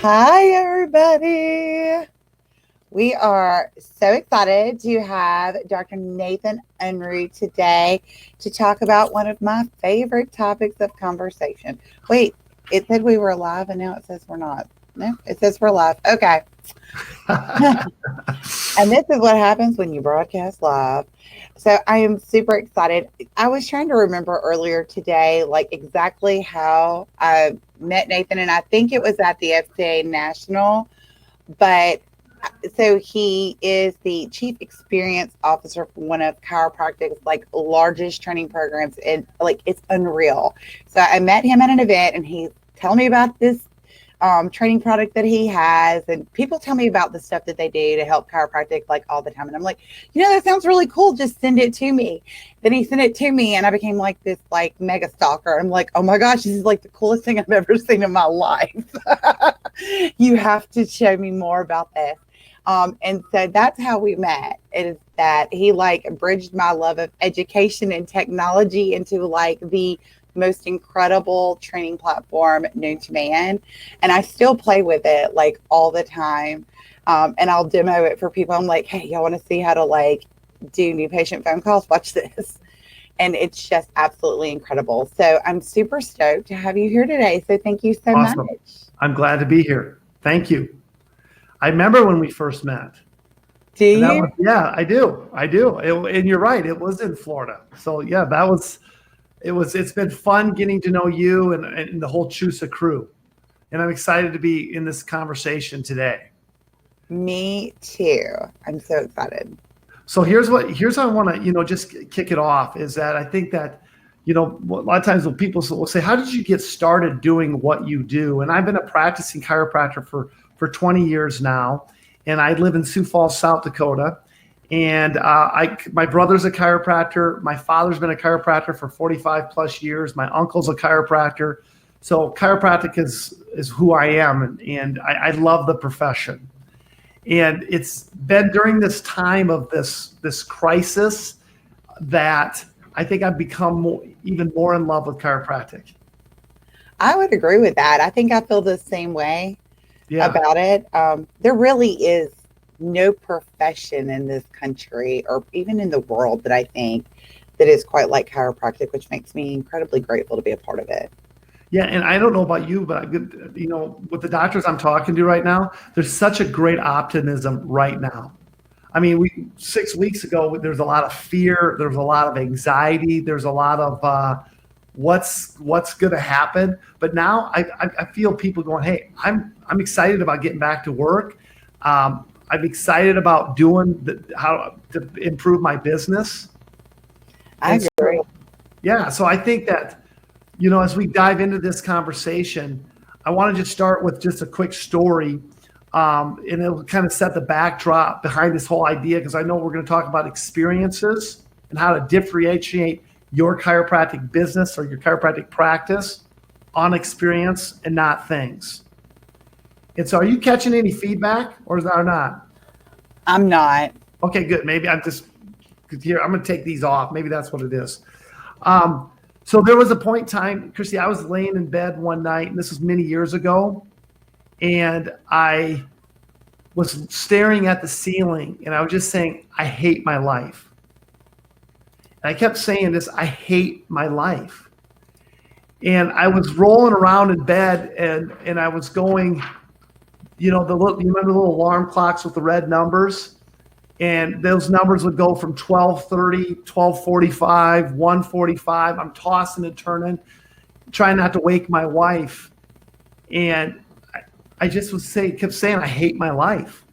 Hi, everybody. We are so excited to have Dr. Nathan Unruh today to talk about one of my favorite topics of conversation. Wait, it said we were live and now it says we're not. No, it says we're live. Okay. And this is what happens when you broadcast live. So I am super excited. I was trying to remember earlier today, like exactly how I met Nathan, and I think it was at the FCA National. But so he is the chief experience officer for one of chiropractic's like largest training programs, and like it's unreal. So I met him at an event, and he's telling me about this training product that he has, and people tell me about the stuff that they do to help chiropractic like all the time, and I'm like, that sounds really cool, just send it to me. Then he sent it to me, and I became like this like mega stalker. I'm like, oh my gosh, this is like the coolest thing I've ever seen in my life. You have to show me more about this. And so that's how we met. It is that he like bridged my love of education and technology into like the most incredible training platform known to man. And I still play with it like all the time. And I'll demo it for people. I'm like, hey, y'all want to see how to like do new patient phone calls? Watch this. And it's just absolutely incredible. So I'm super stoked to have you here today. So thank you so Awesome. much. I'm glad to be here. Thank you. I remember when we first met. Do you? Yeah, I do. And you're right. It was in Florida. So yeah, it's been fun getting to know you and the whole ChiroHealthUSA crew. And I'm excited to be in this conversation today. Me too. I'm so excited. So here's how I want to, just kick it off is that I think that, a lot of times when people will say, how did you get started doing what you do? And I've been a practicing chiropractor for 20 years now. And I live in Sioux Falls, South Dakota. And my brother's a chiropractor. My father's been a chiropractor for 45 plus years. My uncle's a chiropractor. So chiropractic is who I am. And I love the profession. And it's been during this time of this crisis that I think I've become even more in love with chiropractic. I would agree with that. I think I feel the same way about it. There really is no profession in this country or even in the world that I think that is quite like chiropractic, which makes me incredibly grateful to be a part of it. Yeah, and I don't know about you, but with the doctors I'm talking to right now, there's such a great optimism right now. I mean, 6 weeks ago, there's a lot of fear, there's a lot of anxiety, there's a lot of what's going to happen. But now I feel people going, hey, I'm excited about getting back to work. I'm excited about doing how to improve my business. I agree. So I think that, as we dive into this conversation, I want to just start with just a quick story, and it'll kind of set the backdrop behind this whole idea, because I know we're going to talk about experiences and how to differentiate your chiropractic business or your chiropractic practice on experience and not things. And so are you catching any feedback or not? I'm not. Okay, good. Maybe I'm just here. I'm going to take these off. Maybe that's what it is. So there was a point in time, Christy, I was laying in bed one night, and this was many years ago, and I was staring at the ceiling, and I was just saying, I hate my life. And I kept saying this, I hate my life. And I was rolling around in bed, and I was going, you remember the little alarm clocks with the red numbers? And those numbers would go from 12:30, 12:45, 1:45. I'm tossing and turning, trying not to wake my wife. And I just kept saying, I hate my life.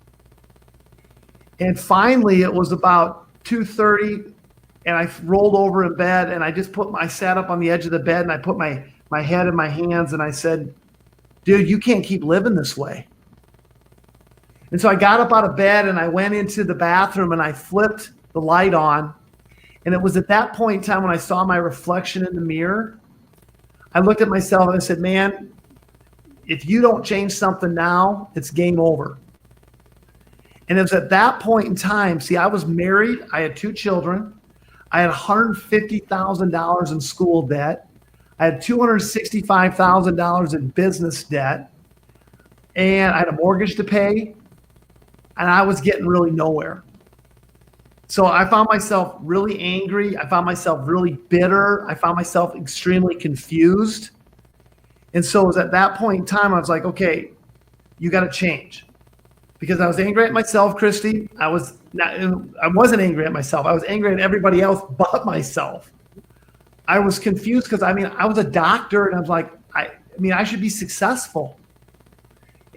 And finally, it was about 2:30, and I rolled over in bed, and I sat up on the edge of the bed, and I put my head in my hands, and I said, dude, you can't keep living this way. And so I got up out of bed, and I went into the bathroom, and I flipped the light on. And it was at that point in time when I saw my reflection in the mirror, I looked at myself and I said, man, if you don't change something now, it's game over. And it was at that point in time, I was married, I had 2 children, I had $150,000 in school debt, I had $265,000 in business debt. and I had a mortgage to pay, and I was getting really nowhere. So I found myself really angry. I found myself really bitter. I found myself extremely confused. And so it was at that point in time, I was like, okay, you got to change. Because I was angry at myself, Christy. I wasn't angry at myself. I was angry at everybody else but myself. I was confused because I was a doctor, and I was like, I should be successful.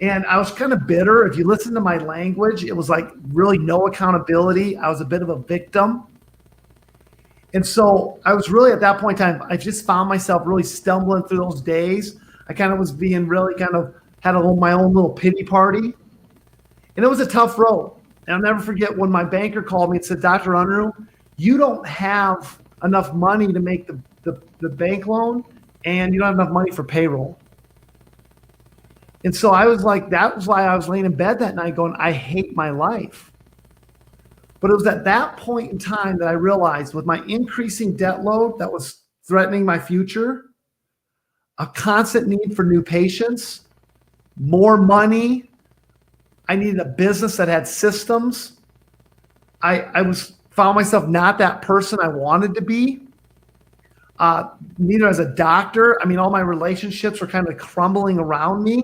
And I was kind of bitter. If you listen to my language, it was like really no accountability. I was a bit of a victim. And so I was really at that point in time, I just found myself really stumbling through those days. I kind of was being really had my own little pity party. And it was a tough road. And I'll never forget when my banker called me and said, Dr. Unruh, you don't have enough money to make the bank loan, and you don't have enough money for payroll. And so I was like, that was why I was laying in bed that night going, I hate my life. But it was at that point in time that I realized with my increasing debt load that was threatening my future, a constant need for new patients, more money. I needed a business that had systems. I found myself not that person I wanted to be. Neither as a doctor. All my relationships were kind of crumbling around me.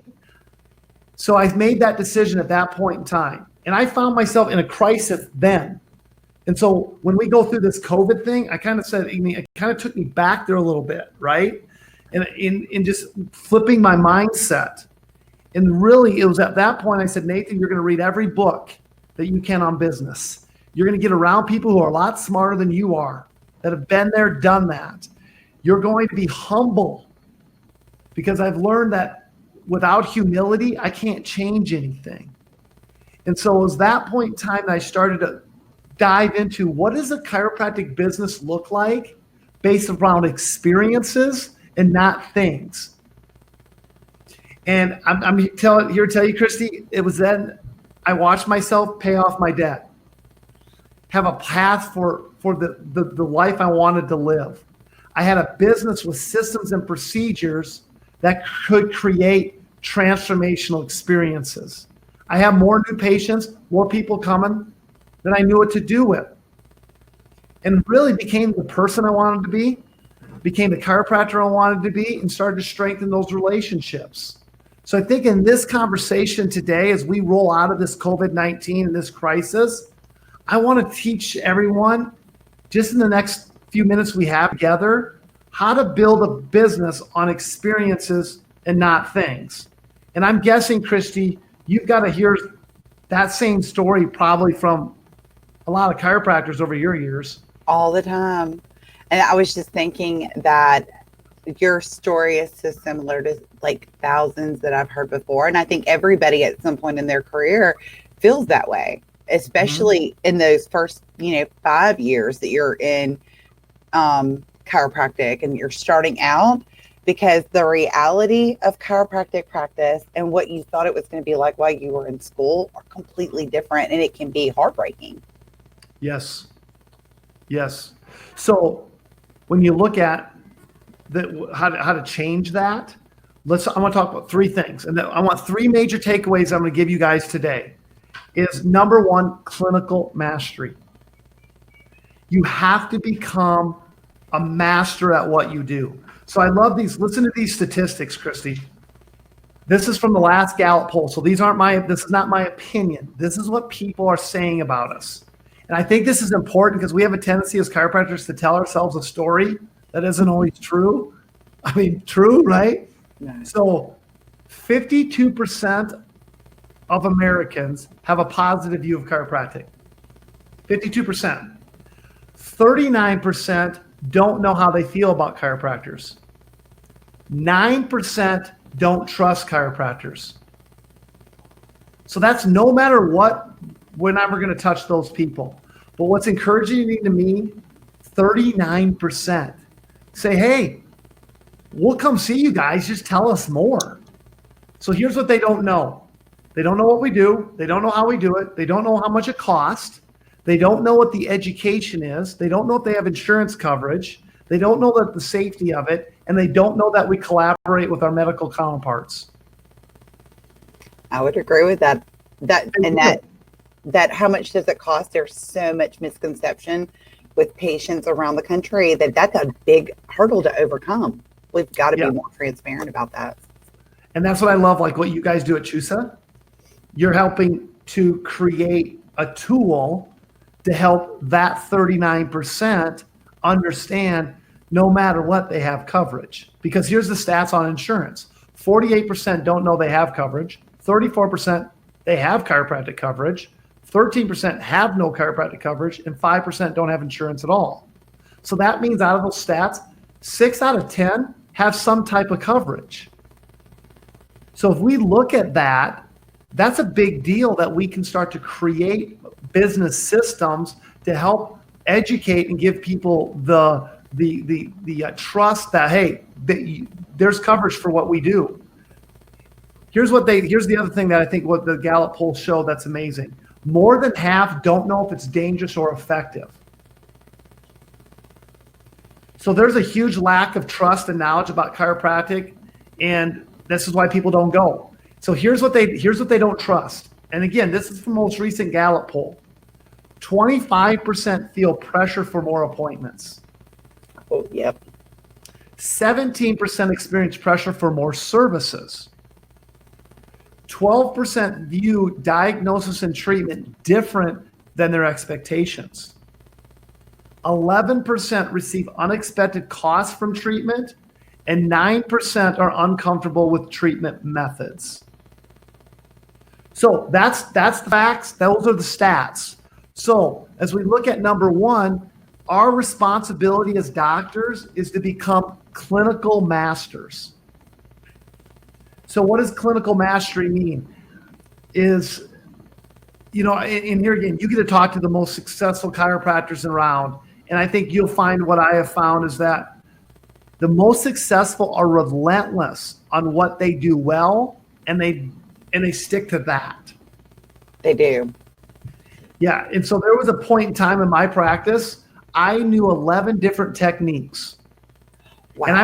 So I made that decision at that point in time. And I found myself in a crisis then. And so when we go through this COVID thing, I kind of said, it kind of took me back there a little bit, right? And in just flipping my mindset. And really, it was at that point I said, Nathan, you're going to read every book that you can on business. You're going to get around people who are a lot smarter than you are, that have been there, done that. You're going to be humble, because I've learned that without humility, I can't change anything. And so it was that point in time that I started to dive into what does a chiropractic business look like based around experiences and not things. And I'm here to tell you, Christy, it was then I watched myself pay off my debt, have a path for the life I wanted to live. I had a business with systems and procedures that could create transformational experiences. I have more new patients, more people coming than I knew what to do with. And really became the person I wanted to be, became the chiropractor I wanted to be, and started to strengthen those relationships. So I think in this conversation today, as we roll out of this COVID-19 and this crisis, I want to teach everyone, just in the next few minutes we have together, how to build a business on experiences and not things. And I'm guessing, Christy, you've got to hear that same story probably from a lot of chiropractors over your years. All the time. And I was just thinking that your story is so similar to like thousands that I've heard before. And I think everybody at some point in their career feels that way, especially in those first, 5 years that you're in chiropractic and you're starting out, because the reality of chiropractic practice and what you thought it was going to be like while you were in school are completely different, and it can be heartbreaking. Yes. So when you look at how to change that, I want to talk about three things. And I want three major takeaways I'm going to give you guys today. Is number one, clinical mastery. You have to become a master at what you do. So I love these. Listen to these statistics, Christy. This is from the last Gallup poll. So this is not my opinion. This is what people are saying about us. And I think this is important because we have a tendency as chiropractors to tell ourselves a story that isn't always true. True, right? Nice. So 52% of Americans have a positive view of chiropractic. 52%. 39% don't know how they feel about chiropractors. 9% don't trust chiropractors. So that's no matter what, we're never going to touch those people. But what's encouraging to me, 39% say, hey, we'll come see you guys, just tell us more. So here's what they don't know. They don't know what we do. They don't know how we do it. They don't know how much it costs. They don't know what the education is. They don't know if they have insurance coverage. They don't know that the safety of it, and they don't know that we collaborate with our medical counterparts. I would agree with that. That They and do. that how much does it cost? There's so much misconception with patients around the country that's a big hurdle to overcome. We've got to Yeah. be more transparent about that. And that's what I love, like what you guys do at ChiroHealthUSA. You're helping to create a tool to help that 39% understand no matter what they have coverage. Because here's the stats on insurance. 48% don't know they have coverage. 34% they have chiropractic coverage. 13% have no chiropractic coverage, and 5% don't have insurance at all. So that means out of those stats, 6 out of 10 have some type of coverage. So if we look at that, that's a big deal that we can start to create business systems to help educate and give people the trust that, hey, there's coverage for what we do. Here's the other thing that I think what the Gallup polls show that's amazing. More than half don't know if it's dangerous or effective. So there's a huge lack of trust and knowledge about chiropractic, and this is why people don't go. So here's what they don't trust. And again, this is the most recent Gallup poll. 25% feel pressure for more appointments. Oh, yep. 17% experience pressure for more services. 12% view diagnosis and treatment different than their expectations. 11% receive unexpected costs from treatment, and 9% are uncomfortable with treatment methods. So that's the facts. Those are the stats. So as we look at number one, our responsibility as doctors is to become clinical masters. So what does clinical mastery mean? Is, and here again, you get to talk to the most successful chiropractors around. And I think you'll find what I have found is that the most successful are relentless on what they do well, and they stick to that. They do. Yeah. And so there was a point in time in my practice, I knew 11 different techniques. Wow. And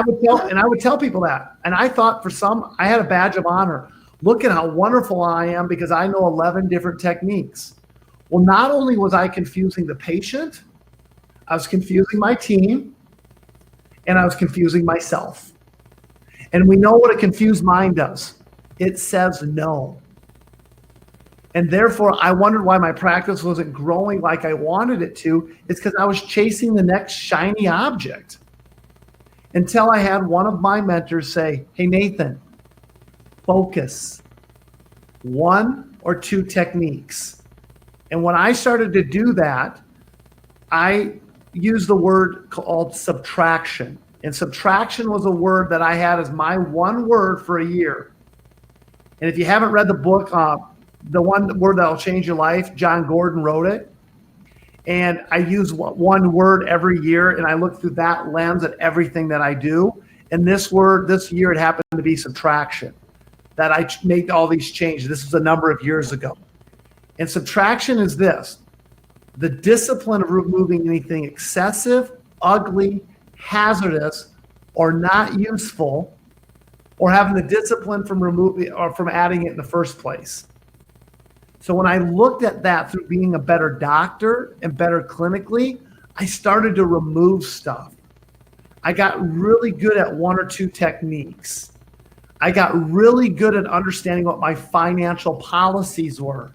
I would tell people that. And I thought for some, I had a badge of honor. Look at how wonderful I am because I know 11 different techniques. Well, not only was I confusing the patient, I was confusing my team, and I was confusing myself. And we know what a confused mind does. It says no. And therefore, I wondered why my practice wasn't growing like I wanted it to. It's because I was chasing the next shiny object. Until I had one of my mentors say, hey, Nathan, focus. 1 or 2 techniques. And when I started to do that, I used the word called subtraction. And subtraction was a word that I had as my one word for a year. And if you haven't read the book, The One Word That'll Change Your Life, John Gordon wrote it. And I use one word every year, and I look through that lens at everything that I do. And this year, it happened to be subtraction, that I made all these changes. This was a number of years ago. And subtraction is this: the discipline of removing anything excessive, ugly, hazardous, or not useful, or having the discipline from removing or from adding it in the first place. So when I looked at that through being a better doctor and better clinically, I started to remove stuff. I got really good at 1 or 2 techniques. I got really good at understanding what my financial policies were,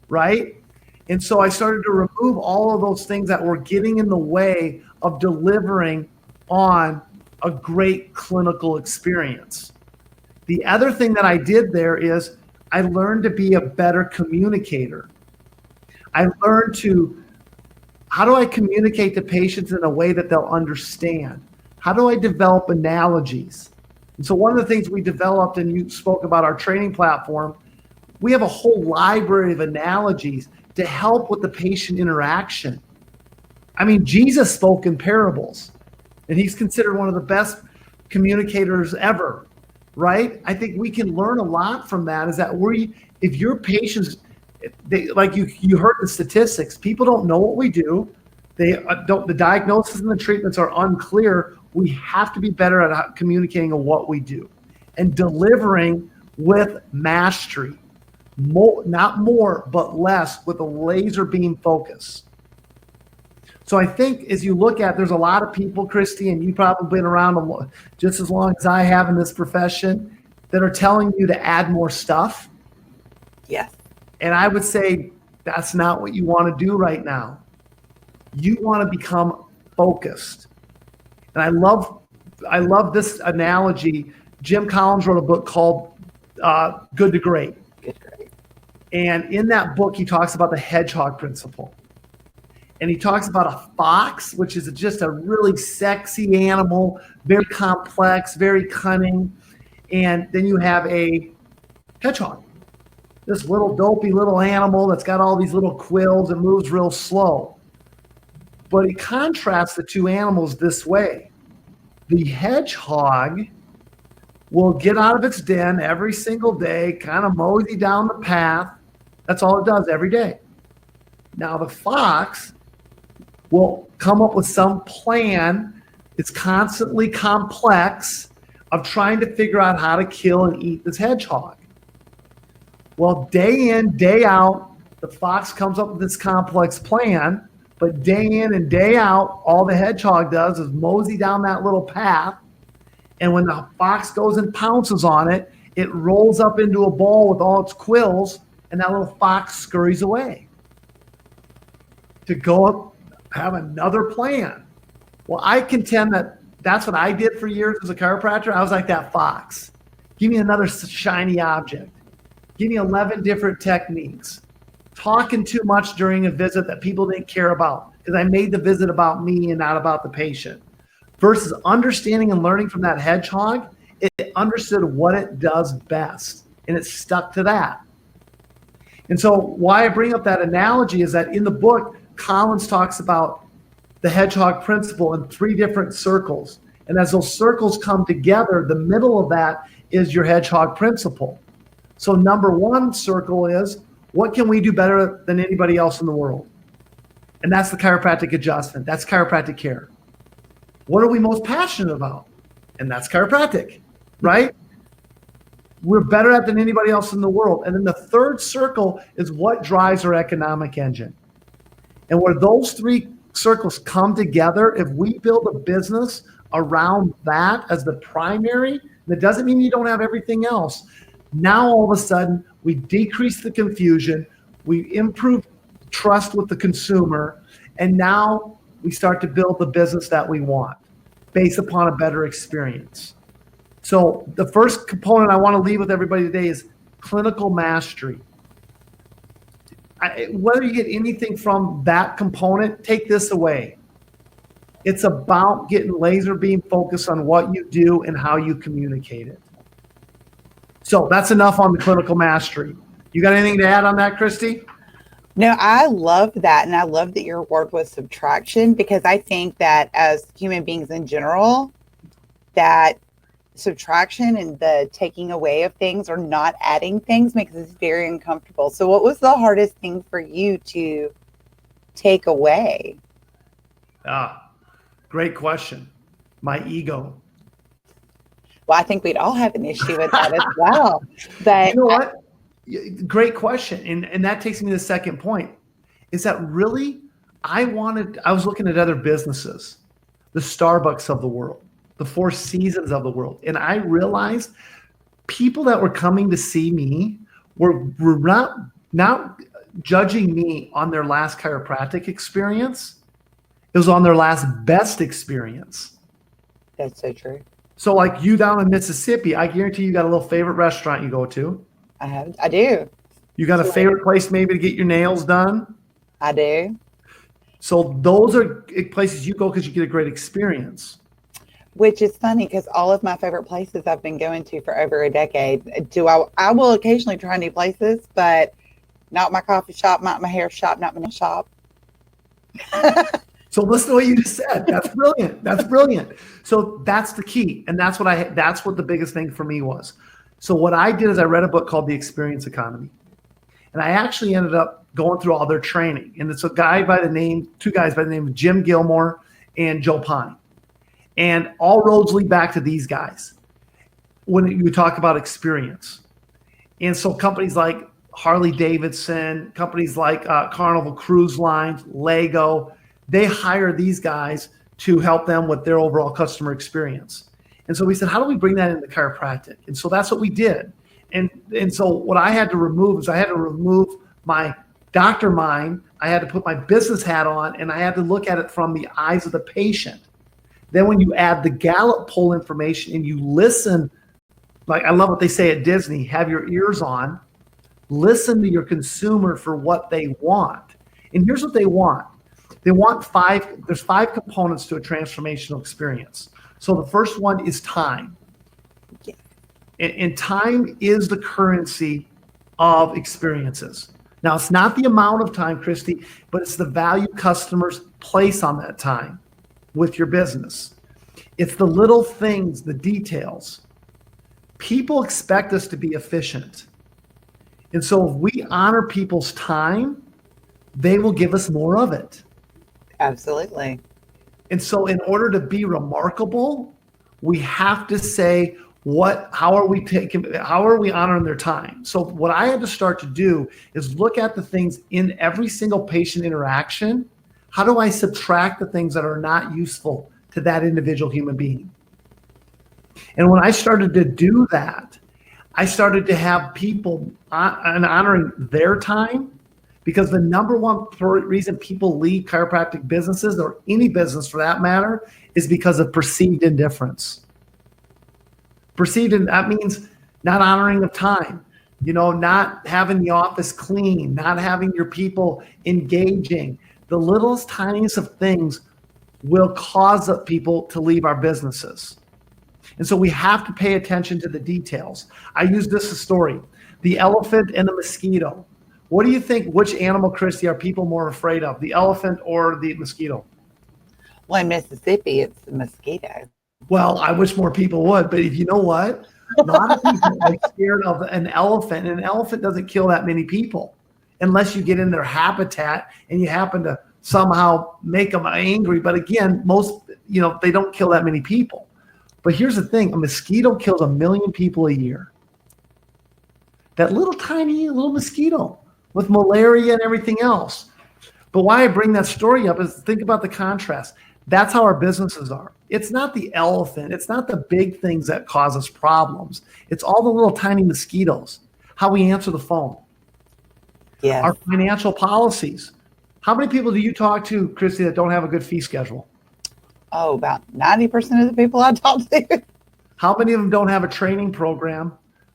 right? And so I started to remove all of those things that were getting in the way of delivering on a great clinical experience. The other thing that I did there is I learned to be a better communicator. I learned how do I communicate to patients in a way that they'll understand? How do I develop analogies? And so one of the things we developed, and you spoke about our training platform, we have a whole library of analogies to help with the patient interaction. I mean, Jesus spoke in parables, and he's considered one of the best communicators ever. Right? I think we can learn a lot from that. Is that if your patients, like you heard the statistics, people don't know what we do. The diagnosis and the treatments are unclear. We have to be better at communicating what we do and delivering with mastery. Not more, but less, with a laser beam focus. So I think as you look at, there's a lot of people, Christy, and you've probably been around just as long as I have in this profession, that are telling you to add more stuff. Yes. And I would say that's not what you want to do right now. You want to become focused. And I love this analogy. Jim Collins wrote a book called Good to Great. Good, great. And in that book, he talks about the hedgehog principle. And he talks about a fox, which is just a really sexy animal, very complex, very cunning. And then you have a hedgehog, this little dopey little animal that's got all these little quills and moves real slow. But he contrasts the two animals this way. The hedgehog will get out of its den every single day, kind of mosey down the path. That's all it does every day. Now the fox will come up with some plan. It's constantly complex of trying to figure out how to kill and eat this hedgehog. Well, day in, day out, the fox comes up with this complex plan, but day in and day out, all the hedgehog does is mosey down that little path. And when the fox goes and pounces on it, it rolls up into a ball with all its quills, and that little fox scurries away to go up, have another plan. Well, I contend that that's what I did for years as a chiropractor. I was like that fox. Give me another shiny object. Give me 11 different techniques. Talking too much during a visit that people didn't care about because I made the visit about me and not about the patient. Versus understanding and learning from that hedgehog, it understood what it does best, and it stuck to that. And so why I bring up that analogy is that in the book, Collins talks about the hedgehog principle in 3 different circles. And as those circles come together, the middle of that is your hedgehog principle. So number 1 circle is, what can we do better than anybody else in the world? And that's the chiropractic adjustment. That's chiropractic care. What are we most passionate about? And that's chiropractic, right? We're better at than anybody else in the world. And then the 3rd circle is what drives our economic engine. And where those 3 circles come together, if we build a business around that as the primary, that doesn't mean you don't have everything else. Now, all of a sudden, we decrease the confusion, we improve trust with the consumer, and now we start to build the business that we want based upon a better experience. So the first component I want to leave with everybody today is clinical mastery. Whether you get anything from that component, take this away. It's about getting laser beam focused on what you do and how you communicate it. So that's enough on the clinical mastery. You got anything to add on that, Christy? No, I love that. And I love that your word was subtraction, because I think that as human beings in general, that subtraction and the taking away of things or not adding things makes us very uncomfortable. So what was the hardest thing for you to take away? Great question. My ego. Well, I think we'd all have an issue with that as well. But you know what? Great question. And that takes me to the second point, is that really I was looking at other businesses, the Starbucks of the world, the Four Seasons of the world. And I realized people that were coming to see me were not judging me on their last chiropractic experience. It was on their last best experience. That's so true. So like you down in Mississippi, I guarantee you got a little favorite restaurant you go to. I do. You got a favorite place maybe to get your nails done? I do. So those are places you go because you get a great experience. Which is funny because all of my favorite places I've been going to for over a decade. I will occasionally try new places, but not my coffee shop, not my hair shop, not my nail shop. So listen to what you just said. That's brilliant. That's brilliant. So that's the key. And that's what the biggest thing for me was. So what I did is I read a book called The Experience Economy. And I actually ended up going through all their training. And it's two guys by the name of Jim Gilmore and Joe Pani. And all roads lead back to these guys when you talk about experience. And so companies like Harley Davidson, companies like Carnival Cruise Lines, Lego, they hire these guys to help them with their overall customer experience. And so we said, how do we bring that into chiropractic? And so that's what we did. And so what I had to remove is I had to remove my doctor mind. I had to put my business hat on, and I had to look at it from the eyes of the patient. Then when you add the Gallup poll information and you listen, like I love what they say at Disney, have your ears on, listen to your consumer for what they want. And here's what they want. They want there's 5 components to a transformational experience. So the first one is time. Yeah. And time is the currency of experiences. Now, it's not the amount of time, Christy, but it's the value customers place on that time with your business. It's the little things, the details. People expect us to be efficient. And so if we honor people's time, they will give us more of it. Absolutely. And so in order to be remarkable, we have to say, how are we honoring their time? So what I had to start to do is look at the things in every single patient interaction. How do I subtract the things that are not useful to that individual human being? And when I started to do that, I started to have people honoring their time, because the number one reason people leave chiropractic businesses, or any business for that matter, is because of perceived indifference. That means not honoring of time, not having the office clean, not having your people engaging. The littlest, tiniest of things will cause people to leave our businesses. And so we have to pay attention to the details. I use this as a story. The elephant and the mosquito. What do you think, which animal, Christy, are people more afraid of, the elephant or the mosquito? Well, in Mississippi, it's the mosquito. Well, I wish more people would, but you know what? A lot of people are scared of an elephant, and an elephant doesn't kill that many people unless you get in their habitat and you happen to somehow make them angry. But again, most, they don't kill that many people. But here's the thing, a mosquito kills 1 million people a year. That little tiny little mosquito with malaria and everything else. But why I bring that story up is think about the contrast. That's how our businesses are. It's not the elephant. It's not the big things that cause us problems. It's all the little tiny mosquitoes. How we answer the phone. Yes. Our financial policies. How many people do you talk to, Christy, that don't have a good fee schedule? Oh, about 90% of the people I talk to. How many of them don't have a training program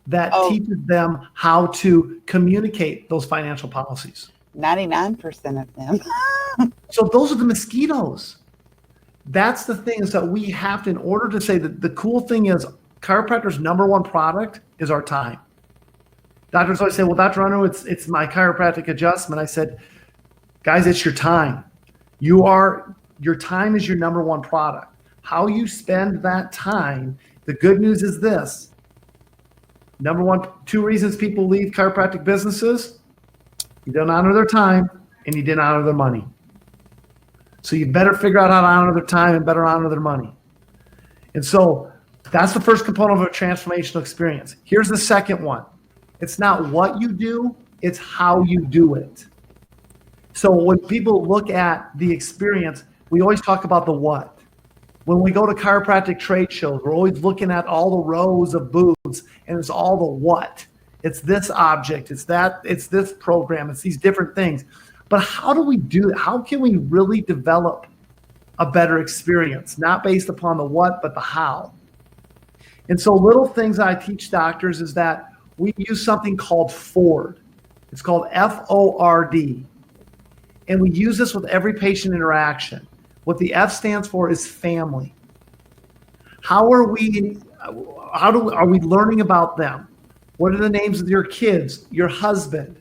that teaches them how to communicate those financial policies? 99% of them. So those are the mosquitoes. That's the thing, is that we have to, in order to say that the cool thing is chiropractor's number one product is our time. Doctors always say, well, Dr. Unruh, it's my chiropractic adjustment. I said, guys, it's your time. Your time is your number one product. How you spend that time, the good news is this. Number one, 2 reasons people leave chiropractic businesses: you don't honor their time and you didn't honor their money. So you better figure out how to honor their time and better honor their money. And so that's the first component of a transformational experience. Here's the second one. It's not what you do, it's how you do it. So when people look at the experience, we always talk about the what. When we go to chiropractic trade shows, we're always looking at all the rows of booths, and it's all the what. It's this object, it's this program, it's these different things. But how do we do it? How can we really develop a better experience? Not based upon the what, but the how. And so little things I teach doctors is that we use something called FORD. It's called FORD. And we use this with every patient interaction. What the F stands for is family. Are we learning about them? What are the names of your kids, your husband?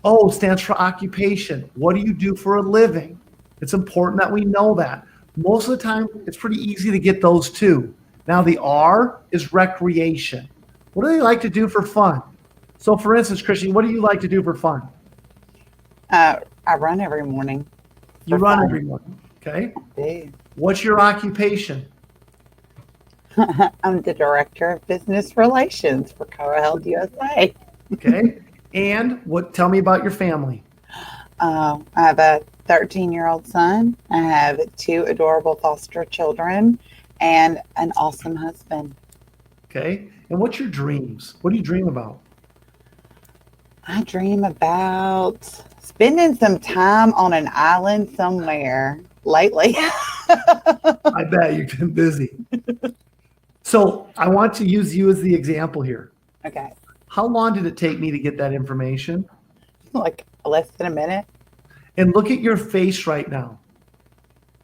O stands for occupation. What do you do for a living? It's important that we know that. Most of the time, it's pretty easy to get those two. Now, the R is recreation. What do they like to do for fun? So, for instance, Christian, what do you like to do for fun? I run every morning. You run every morning, okay? I do. What's your occupation? I'm the Director of Business Relations for ChiroHealthUSA. Okay. And tell me about your family. I have a 13-year-old son. I have two adorable foster children and an awesome husband. Okay. And what's your dreams? What do you dream about? I dream about spending some time on an island somewhere lately. I bet you've been busy. So I want to use you as the example here. Okay, How long did it take me to get that information? like less than a minute. And look at your face right now.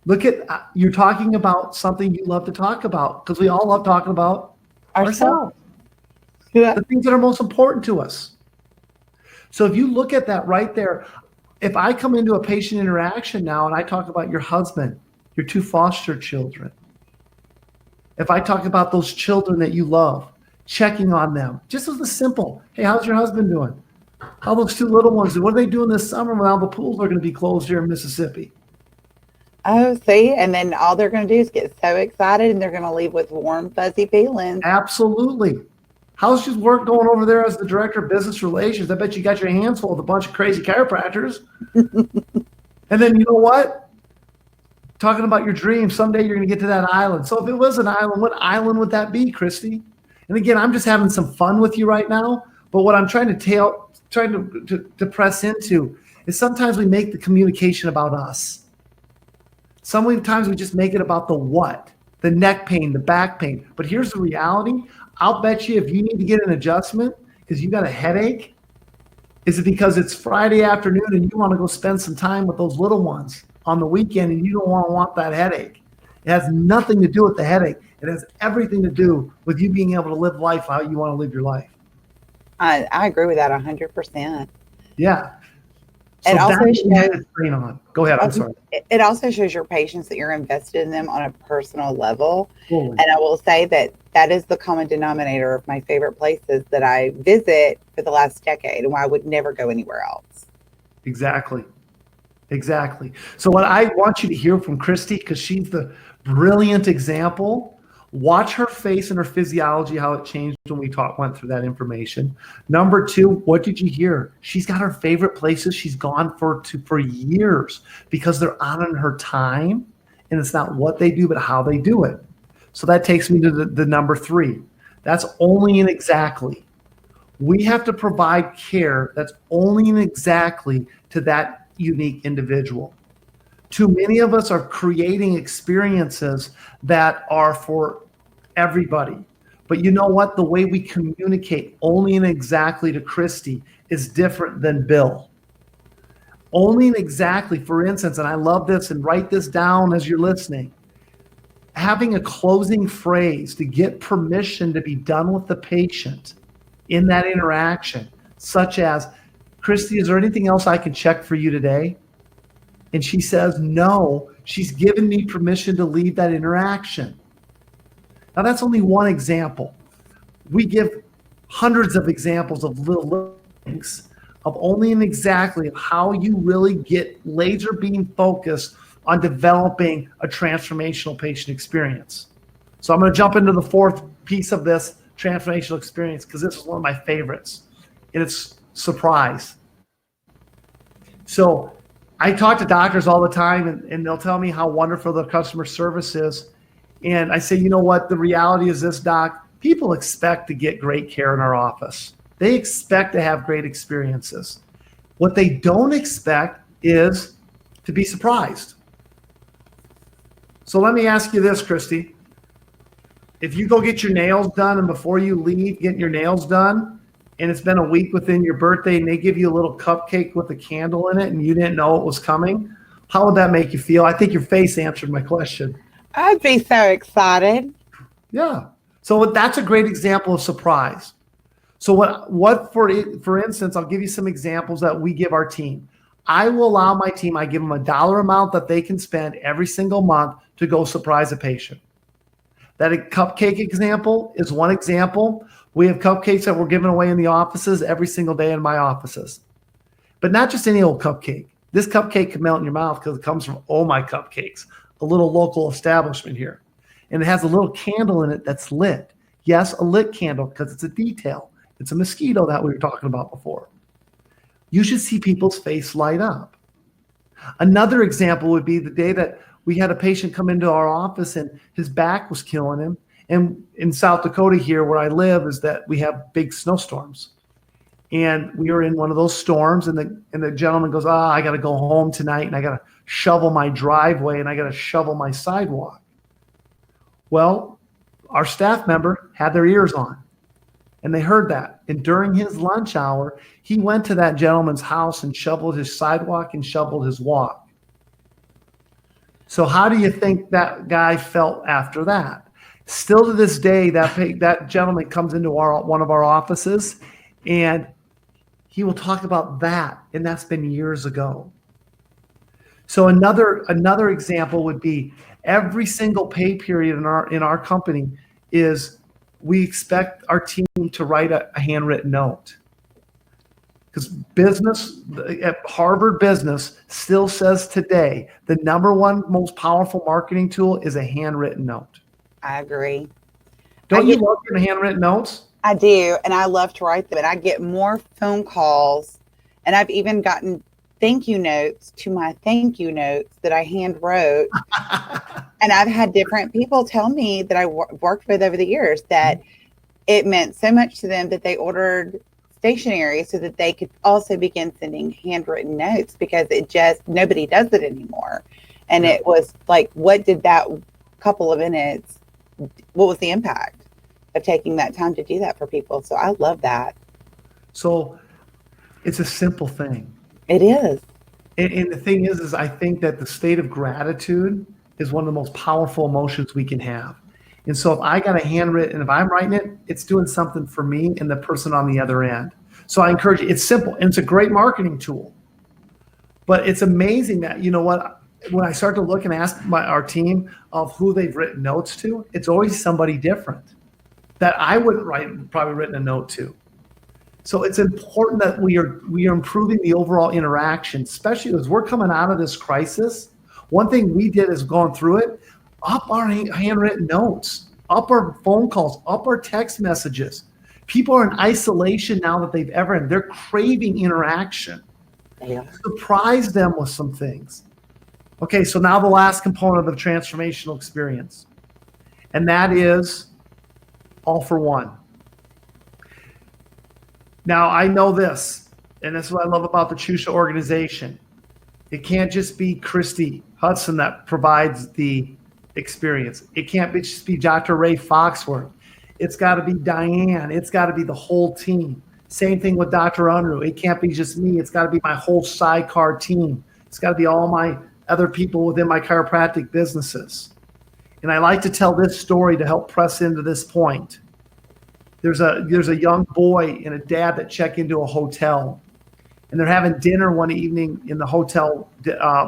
Look at, you're talking about something you love to talk about because we all love talking about Ourselves. ourselves, Yeah. the things that are most important to us. So if you look at that right there, if I come into a patient interaction now and I talk about your husband, your two foster children, if I talk about those children that you love, checking on them, just as a simple, hey, how's your husband doing? How those two little ones, what are they doing this summer when all the pools are going to be closed here in Mississippi? Oh, see, and then all they're going to do is get so excited and they're going to leave with warm, fuzzy feelings. Absolutely. How's your work going over there as the director of business relations? I bet you got your hands full with a bunch of crazy chiropractors. And then you know what? Talking about your dream, someday you're going to get to that island. So if it was an island, what island would that be, Christy? And again, I'm just having some fun with you right now. But what I'm trying to press into is sometimes we make the communication about us. Sometimes we just make it about the what, the neck pain, the back pain. But here's the reality. I'll bet you if you need to get an adjustment because you got a headache, is it because it's Friday afternoon and you want to go spend some time with those little ones on the weekend and you don't want that headache? It has nothing to do with the headache. It has everything to do with you being able to live life how you want to live your life. I agree with that 100%. Yeah. So It also that's what you shows train on. Go ahead. I'm sorry. it also shows your patients that you're invested in them on a personal level. Totally. And I will say that that is the common denominator of my favorite places that I visit for the last decade and why I would never go anywhere else. Exactly. Exactly. So what I want you to hear from Christy, because she's the brilliant example, watch her face and her physiology, how it changed when we went through that information. Number two, what did you hear? She's got her favorite places she's gone for years because they're honoring her time, and it's not what they do, but how they do it. So that takes me to the number three. That's only and exactly. We have to provide care that's only and exactly to that unique individual. Too many of us are creating experiences that are for everybody. But you know what? The way we communicate only and exactly to Christy is different than Bill. Only and exactly, for instance, and I love this, and write this down as you're listening, having a closing phrase to get permission to be done with the patient in that interaction, such as, Christy, is there anything else I can check for you today? And she says, no, she's given me permission to leave that interaction. Now, that's only one example. We give hundreds of examples of little things of only and exactly how you really get laser beam focused on developing a transformational patient experience. So I'm going to jump into the fourth piece of this transformational experience because this is one of my favorites, and it's surprise. So I talk to doctors all the time, and they'll tell me how wonderful the customer service is. And I say, you know what? The reality is this, doc, people expect to get great care in our office. They expect to have great experiences. What they don't expect is to be surprised. So let me ask you this, Christy. If you go get your nails done and before you leave getting your nails done, and it's been a week within your birthday and they give you a little cupcake with a candle in it and you didn't know it was coming, how would that make you feel? I think your face answered my question. I'd be so excited. Yeah. So that's a great example of surprise. So what for instance, I'll give you some examples that we give our team. I will allow my team, I give them a dollar amount that they can spend every single month to go surprise a patient. That cupcake example is one example. We have cupcakes that we're giving away in the offices every single day in my offices. But not just any old cupcake. This cupcake can melt in your mouth because it comes from Oh My Cupcakes, a little local establishment here. and it has a little candle in it that's lit. Yes, a lit candle because it's a detail. It's a mosquito that we were talking about before. You should see people's face light up. Another example would be the day that we had a patient come into our office and his back was killing him. And in South Dakota here where I live is that we have big snowstorms. And we were in one of those storms and the gentleman goes, I got to go home tonight and I got to shovel my driveway and I got to shovel my sidewalk. Well, our staff member had their ears on and they heard that. And during his lunch hour, he went to that gentleman's house and shoveled his sidewalk and shoveled his walk. So how do you think that guy felt after that? Still to this day, that gentleman comes into one of our offices and he will talk about that, and that's been years ago. So another example would be every single pay period in our company is we expect our team to write a handwritten note. Because business at Harvard Business still says today the number one most powerful marketing tool is a handwritten note. I agree. Don't you love your handwritten notes? I do, and I love to write them. And I get more phone calls, and I've even gotten thank you notes to my thank you notes that I hand wrote. And I've had different people tell me that I worked with over the years that it meant so much to them that they ordered stationery so that they could also begin sending handwritten notes because nobody does it anymore. And it was like, what did that couple of minutes, what was the impact of taking that time to do that for people? So I love that. So it's a simple thing. It is. And the thing is I think that the state of gratitude is one of the most powerful emotions we can have. And so if I got a handwritten, and if I'm writing it, it's doing something for me and the person on the other end. So I encourage you, it's simple and it's a great marketing tool. But it's amazing that, you know what, when I start to look and ask our team of who they've written notes to, it's always somebody different that I wouldn't probably written a note to. So it's important that we are improving the overall interaction, especially as we're coming out of this crisis. One thing we did is gone through it, up our handwritten notes, up our phone calls, up our text messages. People are in isolation now that they've ever, and they're craving interaction. Yeah. Surprise them with some things. Okay, so now the last component of the transformational experience, and that is all for one. Now, I know this, and this is what I love about the ChiroHealthUSA organization. It can't just be Christy Hudson that provides the experience. It can't just be Dr. Ray Foxworth. It's got to be Diane. It's got to be the whole team. Same thing with Dr. Unruh. It can't be just me. It's got to be my whole sidecar team. It's got to be all my other people within my chiropractic businesses. And I like to tell this story to help press into this point. There's a young boy and a dad that check into a hotel, and they're having dinner one evening in the hotel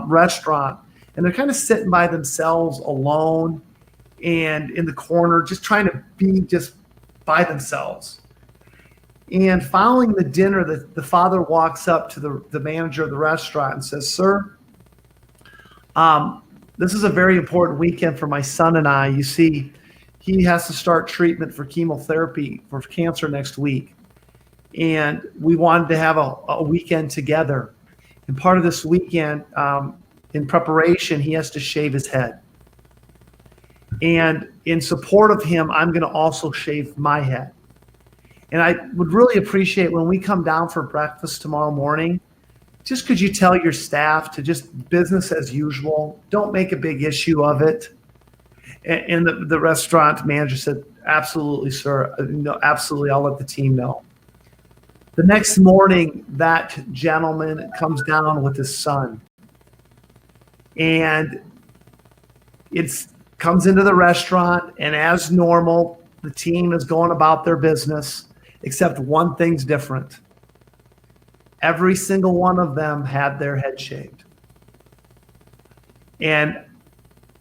restaurant, and they're kind of sitting by themselves alone and in the corner, just trying to be just by themselves. And following the dinner, the father walks up to the manager of the restaurant and says, "Sir, this is a very important weekend for my son and I. You see, he has to start treatment for chemotherapy for cancer next week. And we wanted to have a weekend together. And part of this weekend, in preparation, he has to shave his head. And in support of him, I'm going to also shave my head. And I would really appreciate when we come down for breakfast tomorrow morning, just could you tell your staff to just business as usual? Don't make a big issue of it." And the restaurant manager said, "Absolutely, sir. No, absolutely. I'll let the team know." The next morning, that gentleman comes down with his son. And comes into the restaurant, and as normal, the team is going about their business, except one thing's different. Every single one of them had their head shaved. And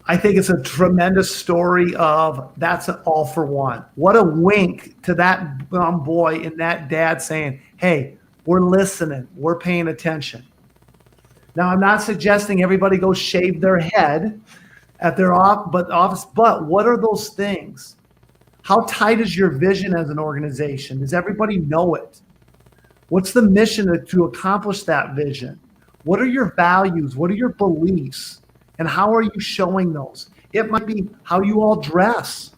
I think it's a tremendous story of that's an all for one. What a wink to that boy and that dad saying, "Hey, we're listening. We're paying attention." Now, I'm not suggesting everybody go shave their head, at their office. But what are those things? How tight is your vision as an organization? Does everybody know it? What's the mission to accomplish that vision? What are your values? What are your beliefs? And how are you showing those? It might be how you all dress.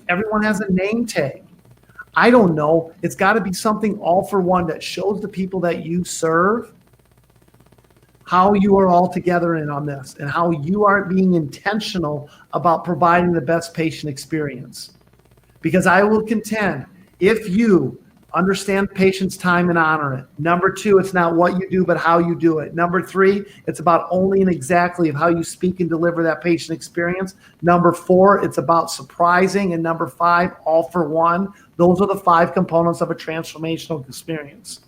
Everyone has a name tag. I don't know. It's got to be something all for one that shows the people that you serve how you are all together in on this and how you are being intentional about providing the best patient experience. Because I will contend, if you understand patient's time and honor it. Number 2, it's not what you do, but how you do it. Number 3, it's about only and exactly of how you speak and deliver that patient experience. Number 4, it's about surprising. And number 5, all for one. Those are the 5 components of a transformational experience.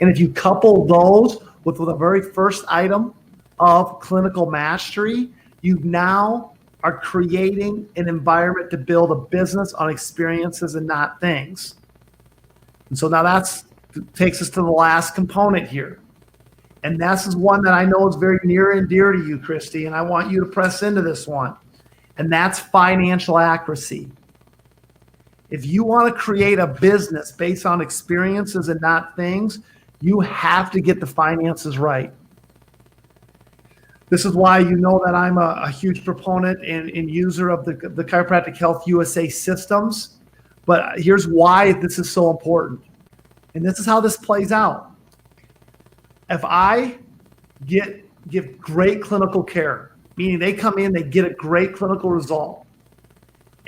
And if you couple those with the very first item of clinical mastery, you now are creating an environment to build a business on experiences and not things. And so now that takes us to the last component here. And this is one that I know is very near and dear to you, Christy, and I want you to press into this one. And that's financial accuracy. If you want to create a business based on experiences and not things, you have to get the finances right. This is why you know that I'm a huge proponent and user of the Chiropractic Health USA systems. But here's why this is so important. And this is how this plays out. If I give great clinical care, meaning they come in, they get a great clinical result,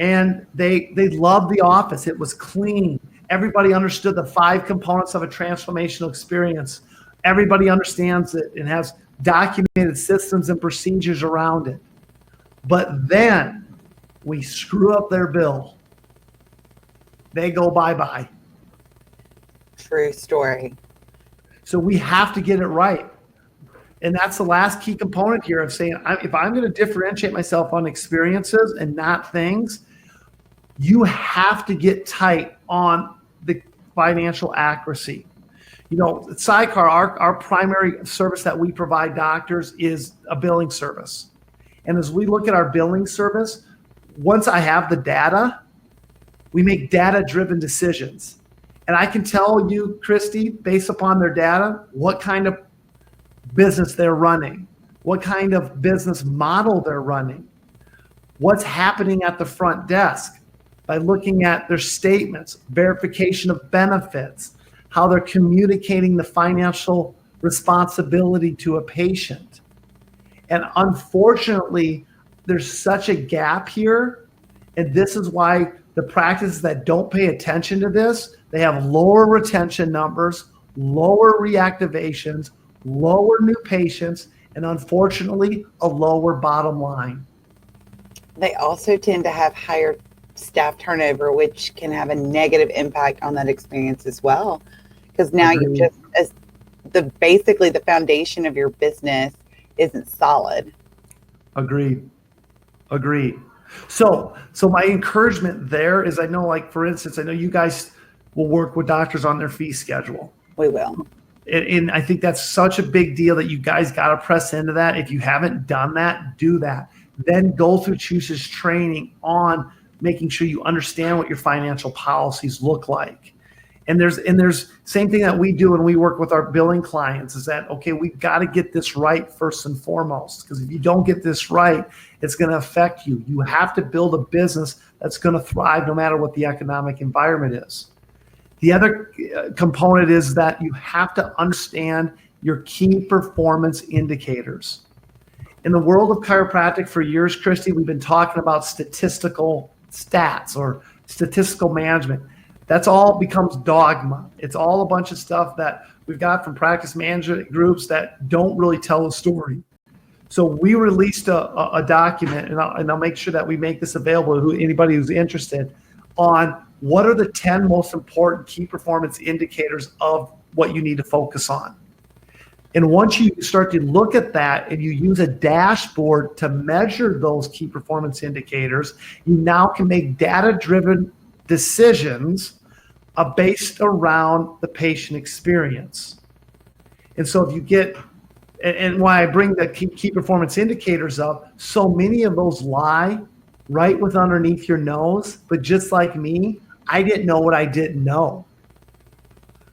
and they love the office. It was clean. Everybody understood the 5 components of a transformational experience. Everybody understands it and has documented systems and procedures around it. But then we screw up their bill. They go bye-bye. True story. So we have to get it right. And that's the last key component here of saying, if I'm going to differentiate myself on experiences and not things, you have to get tight on the financial accuracy. You know, Sidecar, our primary service that we provide doctors is a billing service. And as we look at our billing service, once I have the data, we make data-driven decisions. And I can tell you, Christy, based upon their data, what kind of business they're running, what kind of business model they're running, what's happening at the front desk by looking at their statements, verification of benefits, how they're communicating the financial responsibility to a patient. And unfortunately, there's such a gap here. And this is why the practices that don't pay attention to this, they have lower retention numbers, lower reactivations, lower new patients, and unfortunately, a lower bottom line. They also tend to have higher staff turnover, which can have a negative impact on that experience as well. Because now you're just basically the foundation of your business isn't solid. Agreed. So my encouragement there is, I know, like, for instance, I know you guys will work with doctors on their fee schedule. We will. And I think that's such a big deal that you guys got to press into that. If you haven't done that, do that. Then go through ChiroHealthUSA's training on making sure you understand what your financial policies look like. And there's same thing that we do when we work with our billing clients is that, okay, we've got to get this right first and foremost, because if you don't get this right, it's going to affect you. You have to build a business that's going to thrive no matter what the economic environment is. The other component is that you have to understand your key performance indicators. In the world of chiropractic for years, Christy, we've been talking about statistical stats or statistical management. That's all becomes dogma. It's all a bunch of stuff that we've got from practice management groups that don't really tell a story. So we released a document, and I'll make sure that we make this available to anybody who's interested, on what are the 10 most important key performance indicators of what you need to focus on. And once you start to look at that and you use a dashboard to measure those key performance indicators, you now can make data-driven decisions based around the patient experience. And so if you get And why I bring the key performance indicators up, so many of those lie right with underneath your nose. But just like me, I didn't know what I didn't know.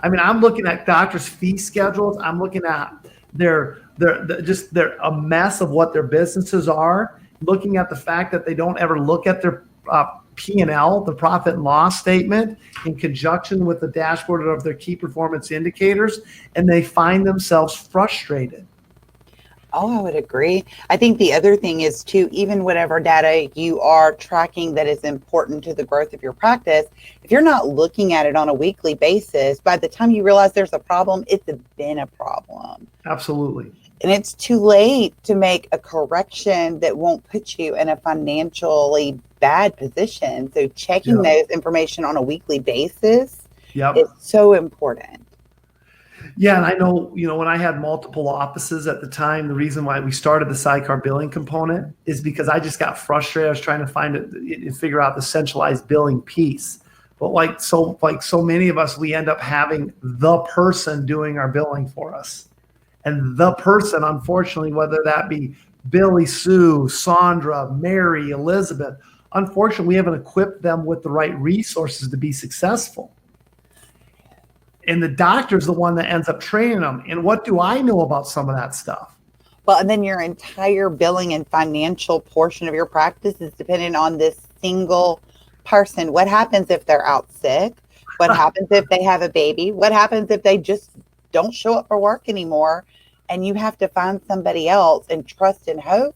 I mean, I'm looking at doctors' fee schedules. I'm looking at their a mess of what their businesses are. Looking at the fact that they don't ever look at their P&L, the profit and loss statement, in conjunction with the dashboard of their key performance indicators, and they find themselves frustrated. Oh, I would agree. I think the other thing is too, even whatever data you are tracking that is important to the growth of your practice, if you're not looking at it on a weekly basis, by the time you realize there's a problem, it's been a problem. Absolutely. And it's too late to make a correction that won't put you in a financially bad position. So checking those information on a weekly basis is so important. Yeah, and I know, when I had multiple offices at the time, the reason why we started the sidecar billing component is because I just got frustrated. I was trying to figure out the centralized billing piece. But like so many of us, we end up having the person doing our billing for us. And the person, unfortunately, whether that be Billy, Sue, Sandra, Mary, Elizabeth, unfortunately, we haven't equipped them with the right resources to be successful. And the doctor's the one that ends up training them. And what do I know about some of that stuff? Well, and then your entire billing and financial portion of your practice is dependent on this single person. What happens if they're out sick? What happens if they have a baby? What happens if they just don't show up for work anymore? And you have to find somebody else and trust and hope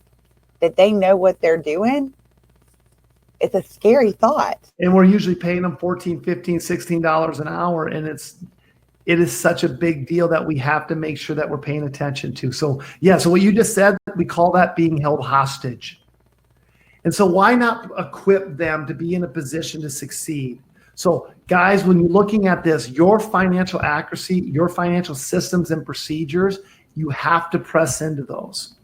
that they know what they're doing. It's a scary thought. And we're usually paying them $14, $15, $16 an hour. And it is such a big deal that we have to make sure that we're paying attention to. So what you just said, we call that being held hostage. And so why not equip them to be in a position to succeed? So guys, when you're looking at this, your financial accuracy, your financial systems and procedures, you have to press into those.